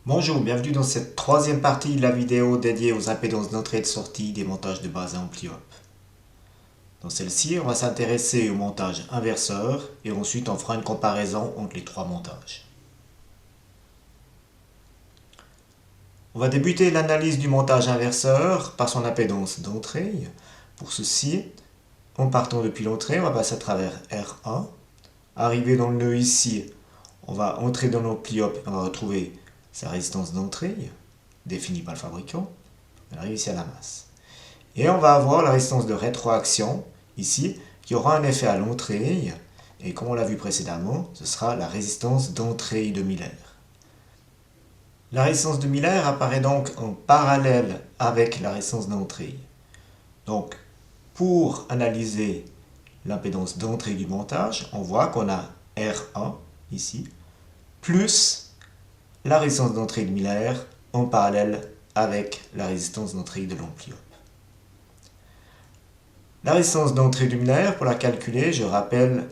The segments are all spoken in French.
Bonjour, bienvenue dans cette troisième partie de la vidéo dédiée aux impédances d'entrée et de sortie des montages de base à ampli-op. Dans celle-ci, on va s'intéresser au montage inverseur et ensuite on fera une comparaison entre les trois montages. On va débuter l'analyse du montage inverseur par son impédance d'entrée. Pour ceci, en partant depuis l'entrée, on va passer à travers R1. Arrivé dans le nœud ici, on va entrer dans l'ampli-op et on va retrouver sa résistance d'entrée, définie par le fabricant. On arrive ici à la masse. Et on va avoir la résistance de rétroaction, ici, qui aura un effet à l'entrée. Et comme on l'a vu précédemment, ce sera la résistance d'entrée de Miller. La résistance de Miller apparaît donc en parallèle avec la résistance d'entrée. Donc, pour analyser l'impédance d'entrée du montage, on voit qu'on a R1, ici, plus la résistance d'entrée de Miller en parallèle avec la résistance d'entrée de l'ampli-op. La résistance d'entrée de Miller, pour la calculer, je rappelle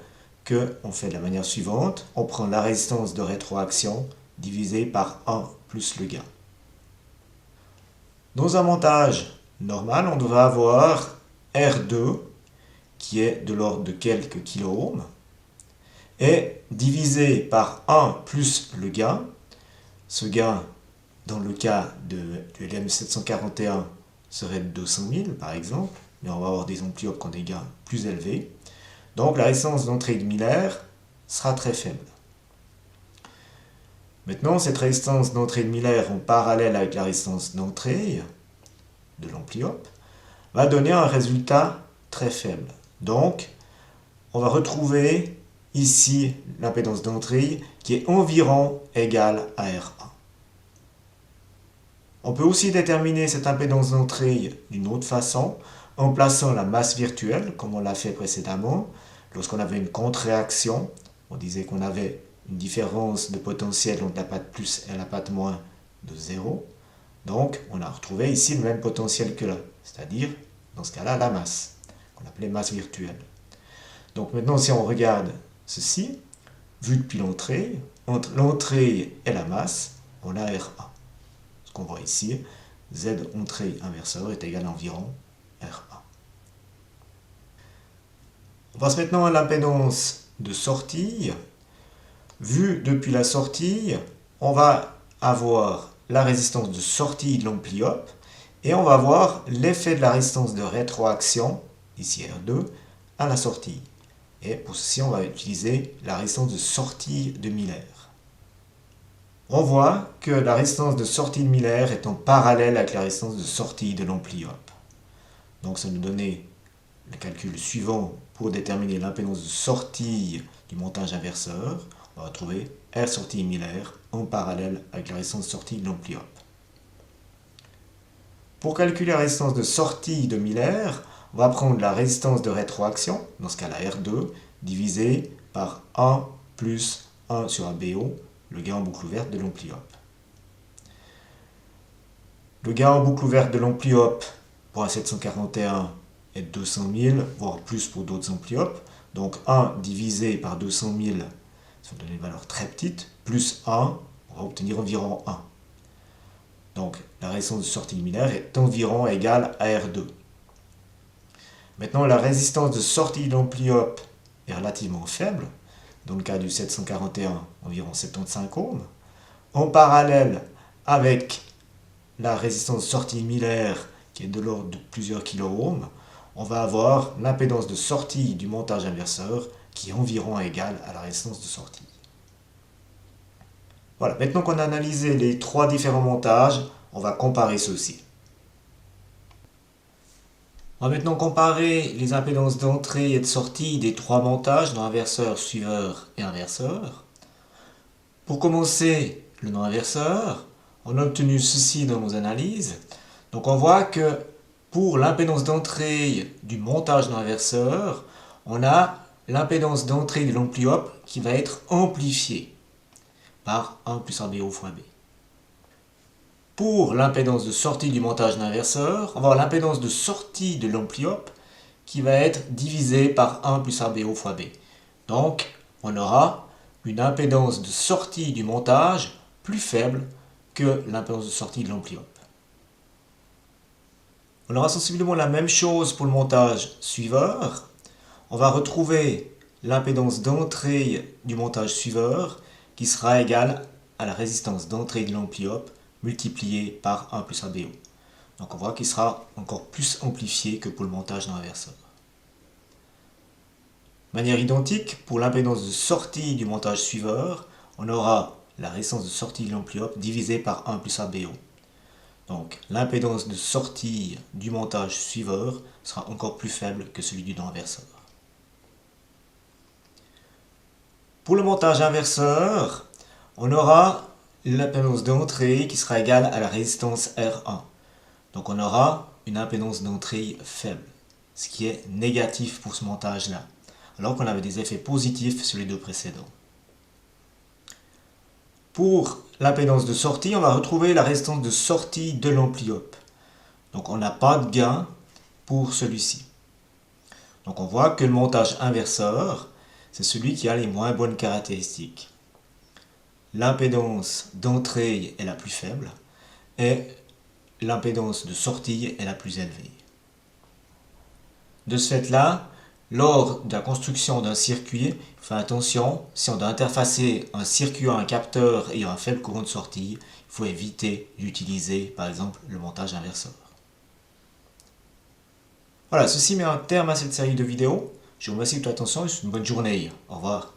qu'on fait de la manière suivante. On prend la résistance de rétroaction divisée par 1 plus le gain. Dans un montage normal, on devrait avoir R2, qui est de l'ordre de quelques kiloohms, et divisé par 1 plus le gain. Ce gain, dans le cas du LM741, serait de 200 000 par exemple, mais on va avoir des ampli-op qui ont des gains plus élevés. Donc la résistance d'entrée de Miller sera très faible. Maintenant, cette résistance d'entrée de Miller en parallèle avec la résistance d'entrée de l'ampli-op va donner un résultat très faible. Donc, on va retrouver ici l'impédance d'entrée qui est environ égale à R1. On peut aussi déterminer cette impédance d'entrée d'une autre façon en plaçant la masse virtuelle, comme on l'a fait précédemment. Lorsqu'on avait une contre-réaction, on disait qu'on avait une différence de potentiel entre la patte plus et la patte moins de 0. Donc, on a retrouvé ici le même potentiel que là, c'est-à-dire, dans ce cas-là, la masse, qu'on appelait masse virtuelle. Donc maintenant, si on regarde ceci, vu depuis l'entrée, entre l'entrée et la masse, on a R1. Ce qu'on voit ici, Z entrée inverseur est égal à environ R1. On passe maintenant à l'impédance de sortie. Vu depuis la sortie, on va avoir la résistance de sortie de l'ampli-op et on va voir l'effet de la résistance de rétroaction, ici R2, à la sortie. Et pour ceci, on va utiliser la résistance de sortie de Miller. On voit que la résistance de sortie de Miller est en parallèle avec la résistance de sortie de l'ampli-op. Donc ça nous donnait le calcul suivant pour déterminer l'impédance de sortie du montage inverseur. On va retrouver R sortie Miller en parallèle avec la résistance de sortie de l'ampli-op. Pour calculer la résistance de sortie de Miller, on va prendre la résistance de rétroaction, dans ce cas-là R2, divisé par 1 plus 1 sur ABO, le gain en boucle ouverte de l'ampli-op. Le gain en boucle ouverte de l'ampli-op pour un 741 est de 200 000, voire plus pour d'autres ampli-op. Donc 1 divisé par 200 000, ça va donner une valeur très petite, plus 1, on va obtenir environ 1. Donc la résistance de sortie de Miller est environ égale à R2. Maintenant, la résistance de sortie de l'ampli-op est relativement faible. Dans le cas du 741, environ 75 ohms. En parallèle avec la résistance de sortie Miller, qui est de l'ordre de plusieurs kiloohms, on va avoir l'impédance de sortie du montage inverseur qui est environ égale à la résistance de sortie. Voilà, maintenant qu'on a analysé les trois différents montages, on va comparer ceux-ci. On va maintenant comparer les impédances d'entrée et de sortie des trois montages, non-inverseur, suiveur et inverseur. Pour commencer le non-inverseur, on a obtenu ceci dans nos analyses. Donc on voit que pour l'impédance d'entrée du montage non-inverseur, on a l'impédance d'entrée de l'ampli-op qui va être amplifiée par 1 plus 1BO fois B. Pour l'impédance de sortie du montage d'inverseur, on va avoir l'impédance de sortie de l'ampli-op qui va être divisée par 1 plus RBO fois B. Donc, on aura une impédance de sortie du montage plus faible que l'impédance de sortie de l'ampli-op. On aura sensiblement la même chose pour le montage suiveur. On va retrouver l'impédance d'entrée du montage suiveur qui sera égale à la résistance d'entrée de l'ampli-op multipliée par 1 plus ABO. Donc on voit qu'il sera encore plus amplifié que pour le montage dans l'inverseur. De manière identique, pour l'impédance de sortie du montage suiveur, on aura la résistance de sortie de l'ampli-op divisée par 1 plus ABO. Donc l'impédance de sortie du montage suiveur sera encore plus faible que celui du inverseur. Pour le montage inverseur, on aura l'impédance d'entrée qui sera égale à la résistance R1. Donc on aura une impédance d'entrée faible, ce qui est négatif pour ce montage-là, alors qu'on avait des effets positifs sur les deux précédents. Pour l'impédance de sortie, on va retrouver la résistance de sortie de l'ampli-op. Donc on n'a pas de gain pour celui-ci. Donc on voit que le montage inverseur, c'est celui qui a les moins bonnes caractéristiques. L'impédance d'entrée est la plus faible et l'impédance de sortie est la plus élevée. De ce fait-là, lors de la construction d'un circuit, il faut faire attention, si on doit interfacer un circuit à un capteur ayant un faible courant de sortie, il faut éviter d'utiliser par exemple le montage inverseur. Voilà, ceci met un terme à cette série de vidéos. Je vous remercie de votre attention et je vous souhaite une bonne journée. Au revoir.